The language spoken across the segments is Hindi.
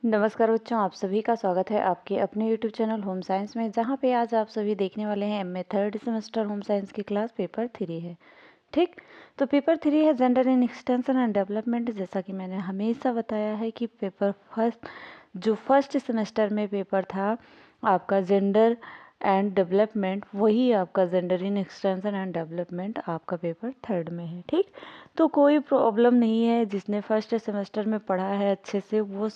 नमस्कार बच्चों, आप सभी का स्वागत है आपके अपने यूट्यूब चैनल होम साइंस में, जहाँ पे आज आप सभी देखने वाले हैं MA third semester home science की क्लास पेपर 3 है। ठीक, तो पेपर 3 है gender in extension and development. जैसा कि मैंने हमेशा बताया है कि पेपर फर्स्ट सेमेस्टर में पेपर था आपका जेंडर एंड डेवलपमेंट, वही आपका gender in extension and development आपका पेपर थर्ड में है। ठीक, तो कोई प्रॉब्लम नहीं है। जिसने फर्स्ट सेमेस्टर में पढ़ा है अच्छे से, वो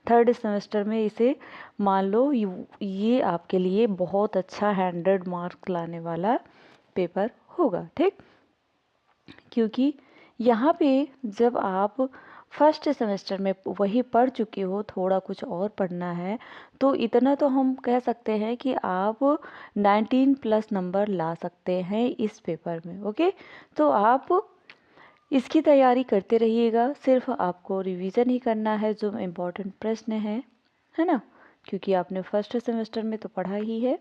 थर्ड सेमेस्टर में इसे मान लो ये आपके लिए बहुत अच्छा 100 मार्क्स लाने वाला पेपर होगा। ठीक, क्योंकि यहाँ पे जब आप फर्स्ट सेमेस्टर में वही पढ़ चुके हो, थोड़ा कुछ और पढ़ना है, तो इतना तो हम कह सकते हैं कि आप 19+ नंबर ला सकते हैं इस पेपर में। ओके, तो आप इसकी तैयारी करते रहिएगा। सिर्फ आपको रिवीजन ही करना है जो इम्पोर्टेंट प्रश्न है ना, क्योंकि आपने फर्स्ट सेमेस्टर में तो पढ़ा ही है।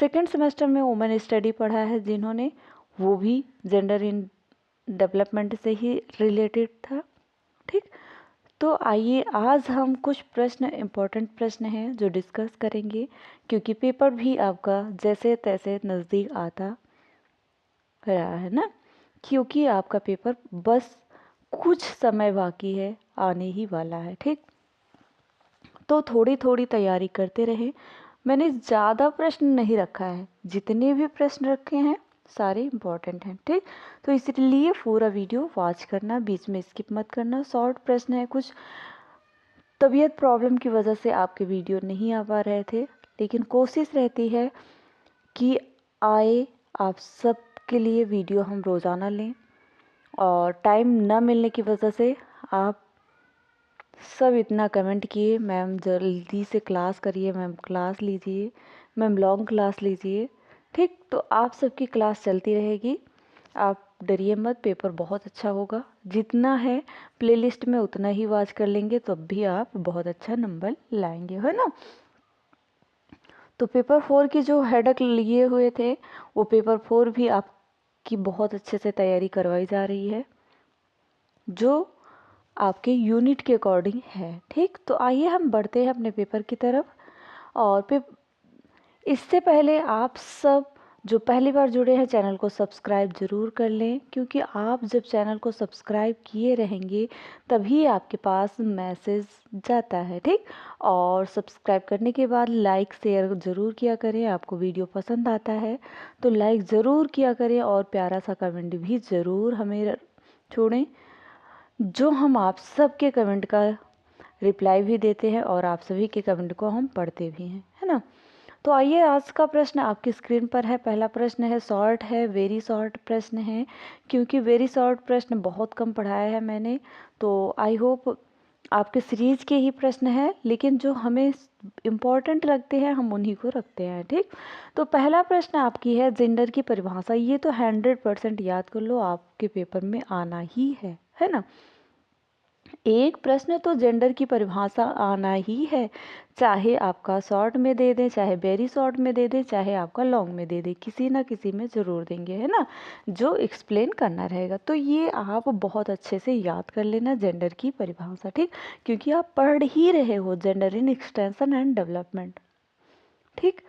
सेकंड सेमेस्टर में वुमेन स्टडी पढ़ा है जिन्होंने, वो भी जेंडर इन डेवलपमेंट से ही रिलेटेड था। ठीक, तो आइए आज हम कुछ प्रश्न, इम्पोर्टेंट प्रश्न हैं जो डिस्कस करेंगे, क्योंकि पेपर भी आपका जैसे तैसे नज़दीक आता रहा है ना, क्योंकि आपका पेपर बस कुछ समय बाकी है, आने ही वाला है। ठीक, तो थोड़ी थोड़ी तैयारी करते रहे। मैंने ज़्यादा प्रश्न नहीं रखा है, जितने भी प्रश्न रखे हैं सारे इम्पोर्टेंट हैं। ठीक, तो इसलिए पूरा वीडियो वॉच करना, बीच में स्किप मत करना। शॉर्ट प्रश्न है, कुछ तबीयत प्रॉब्लम की वजह से आपके वीडियो नहीं आ पा रहे थे, लेकिन कोशिश रहती है कि आए आप सब के लिए वीडियो हम रोज़ाना लें, और टाइम न मिलने की वजह से आप सब इतना कमेंट किए, मैम जल्दी से क्लास करिए, मैम क्लास लीजिए, मैम लॉन्ग क्लास लीजिए। ठीक, तो आप सबकी क्लास चलती रहेगी, आप डरिए मत, पेपर बहुत अच्छा होगा। जितना है प्लेलिस्ट में उतना ही वॉच कर लेंगे, तब भी आप बहुत अच्छा नंबर लाएंगे, है ना। तो पेपर 4 की जो हेडक लिए हुए थे, वो पेपर 4 भी आपकी बहुत अच्छे से तैयारी करवाई जा रही है, जो आपके यूनिट के अकॉर्डिंग है। ठीक, तो आइए हम बढ़ते हैं अपने पेपर की तरफ। और इससे पहले आप सब जो पहली बार जुड़े हैं, चैनल को सब्सक्राइब ज़रूर कर लें, क्योंकि आप जब चैनल को सब्सक्राइब किए रहेंगे तभी आपके पास मैसेज जाता है। ठीक, और सब्सक्राइब करने के बाद लाइक शेयर ज़रूर किया करें। आपको वीडियो पसंद आता है तो लाइक ज़रूर किया करें, और प्यारा सा कमेंट भी ज़रूर हमें छोड़ें, जो हम आप सबके कमेंट का रिप्लाई भी देते हैं और आप सभी के कमेंट को हम पढ़ते भी हैं, है ना। तो आइए, आज का प्रश्न आपकी स्क्रीन पर है। पहला प्रश्न है, शॉर्ट है, वेरी शॉर्ट प्रश्न है, क्योंकि वेरी शॉर्ट प्रश्न बहुत कम पढ़ाया है मैंने, तो आई होप आपके सीरीज के ही प्रश्न हैं, लेकिन जो हमें इम्पोर्टेंट लगते हैं हम उन्हीं को रखते हैं। ठीक, तो पहला प्रश्न आपकी है, जेंडर की परिभाषा। ये तो 100% याद कर लो, आपके पेपर में आना ही है ना। एक प्रश्न तो जेंडर की परिभाषा आना ही है, चाहे आपका शॉर्ट में दे दें, चाहे वेरी शॉर्ट में दे दें, चाहे आपका लॉन्ग में दे दें, किसी ना किसी में ज़रूर देंगे, है ना, जो एक्सप्लेन करना रहेगा। तो ये आप बहुत अच्छे से याद कर लेना, जेंडर की परिभाषा। ठीक, क्योंकि आप पढ़ ही रहे हो gender in extension and development. ठीक,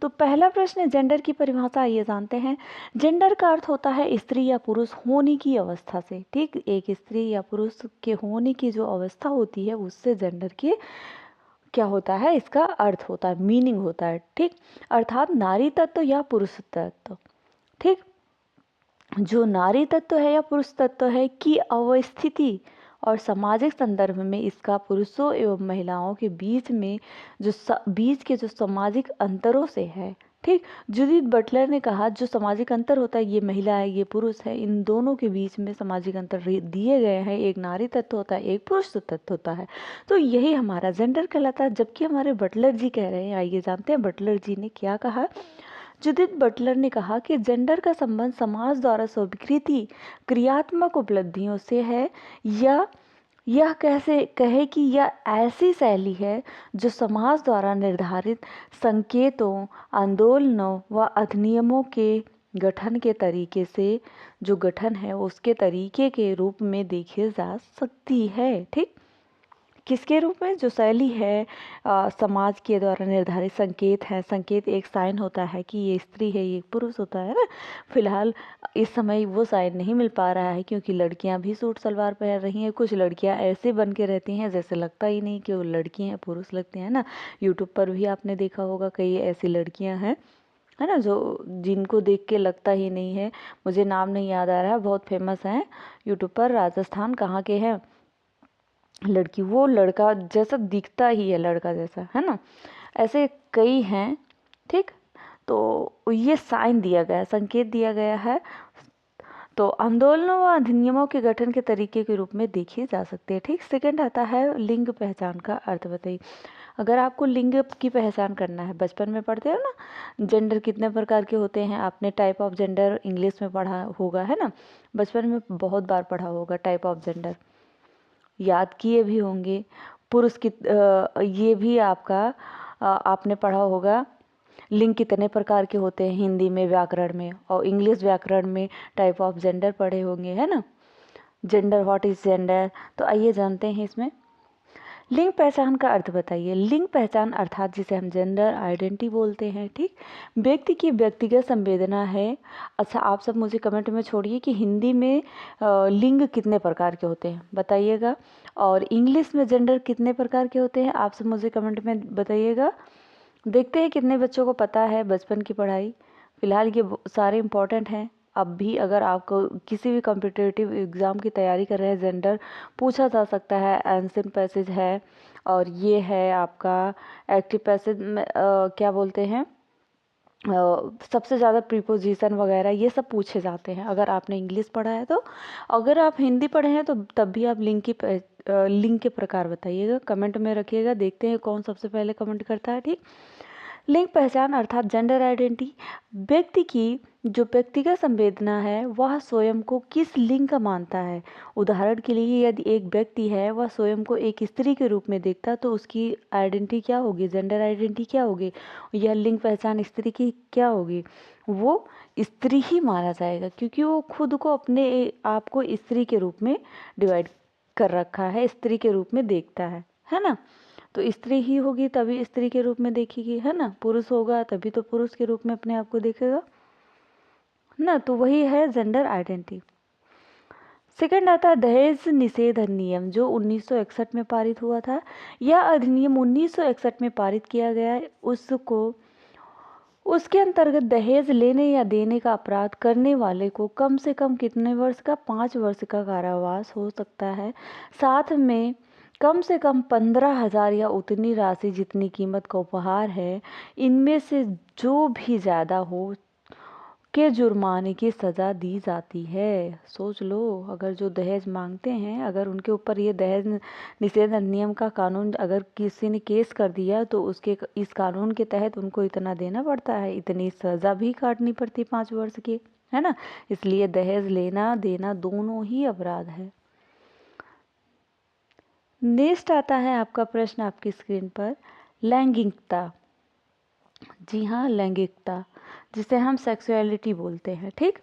तो पहला प्रश्न, जेंडर की परिभाषा आइए जानते हैं। जेंडर का अर्थ होता है स्त्री या पुरुष होने की अवस्था से। ठीक, एक स्त्री या पुरुष के होने की जो अवस्था होती है, उससे जेंडर की क्या होता है, इसका अर्थ होता है, मीनिंग होता है। ठीक, अर्थात नारी तत्व या पुरुष तत्व। ठीक, जो नारी तत्व है या पुरुष तत्व है की अवस्थिति और सामाजिक संदर्भ में इसका पुरुषों एवं महिलाओं के बीच में बीच के जो सामाजिक अंतरों से है। ठीक, जूडिथ बटलर ने कहा, जो सामाजिक अंतर होता है, ये महिला है, ये पुरुष है, इन दोनों के बीच में सामाजिक अंतर दिए गए हैं। एक नारी तत्व होता है, एक पुरुष तत्व होता है, तो यही हमारा जेंडर कहलाता है। जबकि हमारे बटलर जी कह रहे हैं, आइए जानते हैं बटलर जी ने क्या कहा। जूडिथ बटलर ने कहा कि जेंडर का संबंध समाज द्वारा स्वीकृति क्रियात्मक उपलब्धियों से है, या यह कैसे कहे कि यह ऐसी शैली है जो समाज द्वारा निर्धारित संकेतों, आंदोलनों व अधिनियमों के गठन के तरीके से, जो गठन है उसके तरीके के रूप में देखी जा सकती है। ठीक, किसके रूप में? जो शैली है समाज के द्वारा निर्धारित संकेत है। संकेत एक साइन होता है कि ये स्त्री है, ये पुरुष होता है ना। फिलहाल इस समय वो साइन नहीं मिल पा रहा है क्योंकि लड़कियां भी सूट सलवार पहन रही हैं। कुछ लड़कियां ऐसे बन के रहती हैं जैसे लगता ही नहीं कि वो लड़की हैं, पुरुष लगते हैं ना। यूट्यूब पर भी आपने देखा होगा कई ऐसी लड़कियां हैं, है ना, जो जिनको देख के लगता ही नहीं है। मुझे नाम नहीं याद आ रहा है, बहुत फेमस हैं यूट्यूब पर। राजस्थान कहाँ के हैं लड़की, वो लड़का जैसा दिखता ही है, लड़का जैसा, है ना। ऐसे कई हैं, ठीक। तो ये साइन दिया गया है, संकेत दिया गया है। तो आंदोलनों व अधिनियमों के गठन के तरीके के रूप में देखे जा सकते हैं, ठीक। सेकंड आता है लिंग पहचान का अर्थ बताइए। अगर आपको लिंग की पहचान करना है, बचपन में पढ़ते हो ना, जेंडर कितने प्रकार के होते हैं, आपने टाइप ऑफ जेंडर इंग्लिश में पढ़ा होगा, है ना। बचपन में बहुत बार पढ़ा होगा टाइप ऑफ जेंडर, याद किए भी होंगे। पुरुष की ये भी आपका आपने पढ़ा होगा लिंग कितने प्रकार के होते हैं हिंदी में व्याकरण में, और इंग्लिश व्याकरण में टाइप ऑफ जेंडर पढ़े होंगे, है ना। Gender, what is gender. तो आइए जानते हैं इसमें। लिंग पहचान का अर्थ बताइए। लिंग पहचान अर्थात जिसे हम जेंडर आइडेंटिटी बोलते हैं, ठीक। व्यक्ति की व्यक्तिगत संवेदना है। अच्छा, आप सब मुझे कमेंट में छोड़िए कि हिंदी में लिंग कितने प्रकार के होते हैं बताइएगा, और इंग्लिश में जेंडर कितने प्रकार के होते हैं आप सब मुझे कमेंट में बताइएगा। देखते हैं कितने बच्चों को पता है बचपन की पढ़ाई। फ़िलहाल ये सारे इम्पोर्टेंट हैं। अब भी अगर आपको किसी भी कॉम्पिटिटिव एग्ज़ाम की तैयारी कर रहे हैं, जेंडर पूछा जा सकता है। एंशिएंट पैसेज है, और ये है आपका एक्टिव पैसेज में क्या बोलते हैं, सबसे ज़्यादा प्रीपोजिशन वगैरह ये सब पूछे जाते हैं अगर आपने इंग्लिश पढ़ा है तो। अगर आप हिंदी पढ़े हैं तो तब भी आप लिंग के प्रकार बताइएगा, कमेंट में रखिएगा। देखते हैं कौन सबसे पहले कमेंट करता है, ठीक। लिंग पहचान अर्थात जेंडर आइडेंटिटी व्यक्ति की जो व्यक्तिगत संवेदना है वह स्वयं को किस लिंग का मानता है। उदाहरण के लिए यदि एक व्यक्ति है वह स्वयं को एक स्त्री के रूप में देखता तो उसकी आइडेंटिटी क्या होगी, जेंडर आइडेंटिटी क्या होगी, यह लिंग पहचान स्त्री की क्या होगी, वो स्त्री ही माना जाएगा क्योंकि वो खुद को अपने आप को स्त्री के रूप में डिवाइड कर रखा है, स्त्री के रूप में देखता है ना। तो स्त्री ही होगी तभी स्त्री के रूप में देखेगी, है ना। पुरुष होगा तभी तो पुरुष के रूप में अपने आप को देखेगा ना। तो वही है जेंडर आइडेंटिटी। सेकंड आता है दहेज निषेध अधिनियम जो 1961 में पारित हुआ था। यह अधिनियम 1961 में पारित किया गया है। उसके अंतर्गत दहेज लेने या देने का अपराध करने वाले को कम से कम कितने वर्ष का, 5 वर्ष का कारावास हो सकता है। साथ में कम से कम 15,000 या उतनी राशि जितनी कीमत का उपहार है, इनमें से जो भी ज़्यादा हो के जुर्माने की सज़ा दी जाती है। सोच लो, अगर जो दहेज मांगते हैं, अगर उनके ऊपर ये दहेज निषेध अधिनियम का कानून अगर किसी ने केस कर दिया तो उसके इस कानून के तहत उनको इतना देना पड़ता है, इतनी सज़ा भी काटनी पड़ती 5 वर्ष की, है ना। इसलिए दहेज लेना देना दोनों ही अपराध है। नेक्स्ट आता है आपका प्रश्न आपकी स्क्रीन पर, लैंगिकता। जी हाँ, लैंगिकता जिसे हम सेक्सुअलिटी बोलते हैं, ठीक।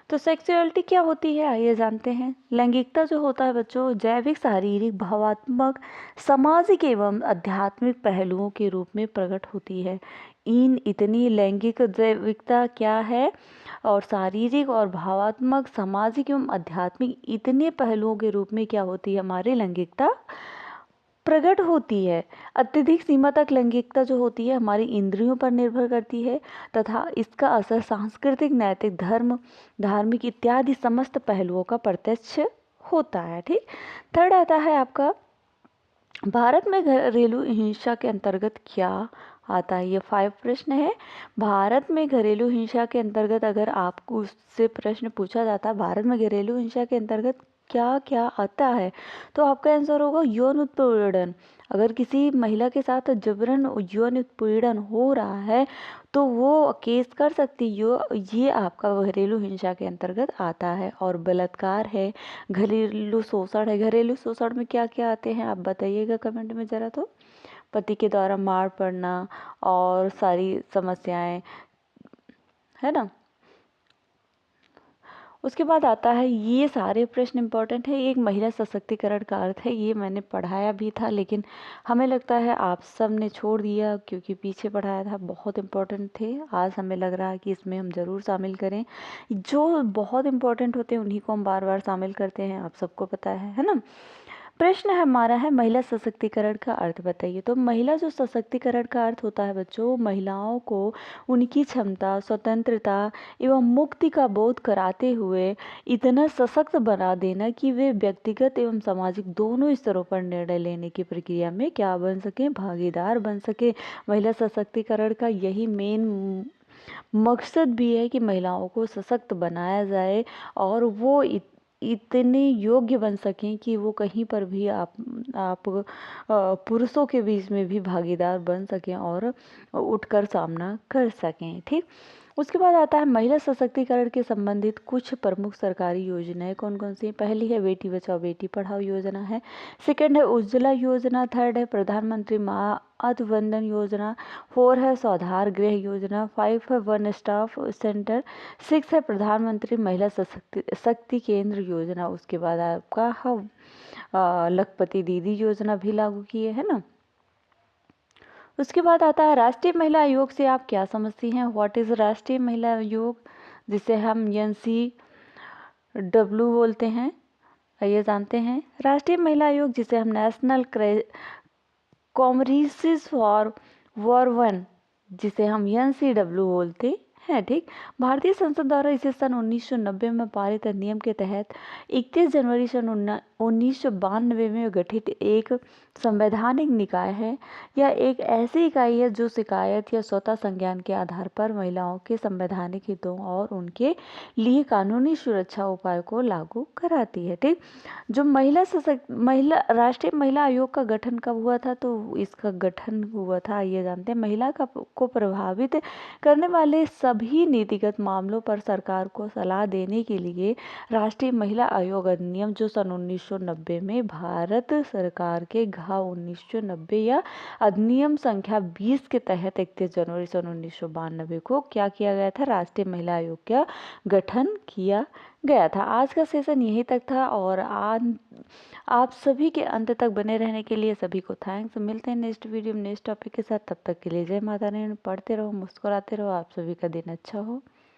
तो सेक्सुअलिटी क्या होती है आइए जानते हैं। लैंगिकता जो होता है बच्चों, जैविक, शारीरिक, भावात्मक, सामाजिक एवं आध्यात्मिक पहलुओं के रूप में प्रकट होती है। इतनी लैंगिक जैविकता क्या है, और शारीरिक और भावात्मक, सामाजिक एवं आध्यात्मिक इतने पहलुओं के रूप में क्या होती है हमारी लैंगिकता प्रकट होती है। अत्यधिक सीमा तक लैंगिकता जो होती है हमारी इंद्रियों पर निर्भर करती है तथा इसका असर सांस्कृतिक, नैतिक, धार्मिक इत्यादि समस्त पहलुओं का प्रत्यक्ष होता है, ठीक। थर्ड आता है आपका, भारत में घरेलू हिंसा के अंतर्गत क्या आता है। ये 5 प्रश्न है। भारत में घरेलू हिंसा के अंतर्गत अगर आपको उससे प्रश्न पूछा जाता है भारत में घरेलू हिंसा के अंतर्गत क्या क्या आता है, तो आपका आंसर होगा यौन उत्पीड़न। अगर किसी महिला के साथ जबरन यौन उत्पीड़न हो रहा है तो वो केस कर सकती ये आपका घरेलू हिंसा के अंतर्गत आता है। और बलात्कार है, घरेलू शोषण है। घरेलू शोषण में क्या क्या आते हैं आप बताइएगा कमेंट में ज़रा। तो पति के द्वारा मार पड़ना और सारी समस्याएं, है ना। उसके बाद आता है, ये सारे प्रश्न इंपॉर्टेंट है। एक महिला सशक्तिकरण का अर्थ है, ये मैंने पढ़ाया भी था लेकिन हमें लगता है आप सब ने छोड़ दिया क्योंकि पीछे पढ़ाया था, बहुत इंपॉर्टेंट थे। आज हमें लग रहा है कि इसमें हम ज़रूर शामिल करें। जो बहुत इंपॉर्टेंट होते हैं उन्हीं को हम बार बार शामिल करते हैं, आप सबको पता है ना। प्रश्न हमारा है, महिला सशक्तिकरण का अर्थ बताइए। तो महिला जो सशक्तिकरण का अर्थ होता है बच्चों, महिलाओं को उनकी क्षमता, स्वतंत्रता एवं मुक्ति का बोध कराते हुए इतना सशक्त बना देना कि वे व्यक्तिगत एवं सामाजिक दोनों स्तरों पर निर्णय लेने की प्रक्रिया में क्या बन सके, भागीदार बन सके। महिला सशक्तिकरण का यही मेन मकसद भी है कि महिलाओं को सशक्त बनाया जाए और वो इतने योग्य बन सकें कि वो कहीं पर भी आप पुरुषों के बीच में भी भागीदार बन सकें और उठकर सामना कर सकें। ठीक, उसके बाद आता है महिला सशक्तिकरण के संबंधित कुछ प्रमुख सरकारी योजनाएं कौन कौन सी। पहली है बेटी बचाओ बेटी पढ़ाओ योजना है। सेकंड है उज्ज्वला योजना। थर्ड है प्रधानमंत्री मातृ वंदन योजना। 4 है स्वाधार गृह योजना। 5 है वन स्टॉप सेंटर। 6 है प्रधानमंत्री महिला शक्ति केंद्र योजना। उसके बाद आपका लखपति दीदी योजना भी लागू किए है ना। उसके बाद आता है राष्ट्रीय महिला आयोग से आप क्या समझती हैं। व्हाट इज राष्ट्रीय महिला आयोग, जिसे हम NCW बोलते हैं, आइए जानते हैं। राष्ट्रीय महिला आयोग, जिसे हम नेशनल कॉमरिस फॉर वुमेन, जिसे हम NCW बोलते हैं। ठीक, भारतीय संसद द्वारा इसे सन 1990 में पारित नियम के तहत 31 जनवरी सन 1992 में गठित एक संवैधानिक निकाय है। यह एक ऐसी इकाई है जो शिकायत या स्वतः संज्ञान के आधार पर महिलाओं के संवैधानिक हितों और उनके लिए कानूनी सुरक्षा उपाय को लागू कराती है। ठीक, जो महिला राष्ट्रीय महिला आयोग का गठन कब हुआ था, तो इसका गठन हुआ था, ये जानते हैं, महिला को प्रभावित करने वाले सभी नीतिगत मामलों पर सरकार को सलाह देने के लिए राष्ट्रीय महिला आयोग अधिनियम, जो सन 1990 में भारत सरकार के 1990 या अधिनियम संख्या 20 के तहत 31 जनवरी सन 1992 को क्या किया गया था, राष्ट्रीय महिला आयोग का गठन किया गया था। आज का सेशन यहीं तक था और आज आप सभी के अंत तक बने रहने के लिए सभी को थैंक्स। मिलते हैं नेक्स्ट वीडियो में नेक्स्ट टॉपिक के साथ। तब तक के लिए जय माता रानी। पढ़ते रहो, मुस्कुराते रहो। आप सभी का दिन अच्छा हो।